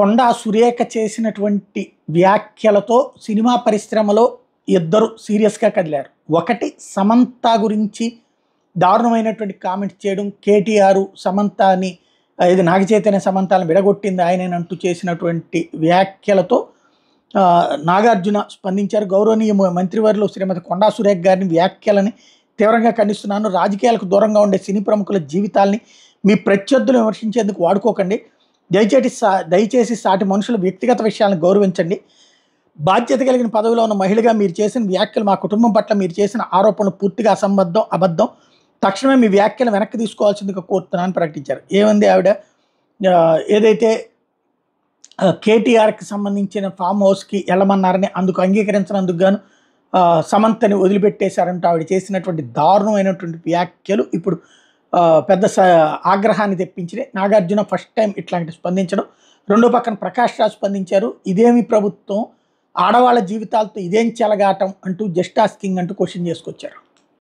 కొండా సురేఖ చేసినటువంటి వ్యాఖ్యలతో సినిమా పరిశ్రమలో ఇద్దరు సీరియస్గా కదిలారు. ఒకటి సమంత గురించి దారుణమైనటువంటి కామెంట్స్ చేయడం, కేటీఆర్ సమంతని ఇది నాగచైతన్య సమంతని విడగొట్టింది ఆయనేనంటూ చేసినటువంటి వ్యాఖ్యలతో నాగార్జున స్పందించారు. గౌరవనీయ మంత్రివర్యులు శ్రీమతి కొండా సురేఖ గారిని వ్యాఖ్యలని తీవ్రంగా ఖండిస్తున్నాను. రాజకీయాలకు దూరంగా ఉండే సినీ ప్రముఖుల జీవితాల్ని మీ ప్రత్యర్థులు విమర్శించేందుకు వాడుకోకండి. దయచేసి సాటి మనుషుల వ్యక్తిగత విషయాలను గౌరవించండి. బాధ్యత కలిగిన పదవిలో ఉన్న మహిళగా మీరు చేసిన వ్యాఖ్యలు మా కుటుంబం పట్ల మీరు చేసిన ఆరోపణలు పూర్తిగా అబద్ధం. తక్షణమే మీ వ్యాఖ్యలు వెనక్కి తీసుకోవాల్సిందిగా కోరుతున్నానని ప్రకటించారు. ఏమంది ఆవిడ, ఏదైతే కేటీఆర్కి సంబంధించిన ఫామ్ హౌస్కి వెళ్ళమన్నారని అందుకు అంగీకరించినందుకు గాను సమంతని వదిలిపెట్టేశారంటూ ఆవిడ చేసినటువంటి దారుణమైనటువంటి వ్యాఖ్యలు ఇప్పుడు పెద్ద ఆగ్రహాన్ని తెప్పించినాయి. నాగార్జున ఫస్ట్ టైం ఇట్లాంటి స్పందించడం. రెండో పక్కన ప్రకాష్ రాజ్ స్పందించారు. ఇదేమి ప్రభుత్వం, ఆడవాళ్ళ జీవితాలతో ఇదేం చెలగాటం అంటూ జస్ట్ ఆస్కింగ్ అంటూ క్వశ్చన్ చేసుకొచ్చారు.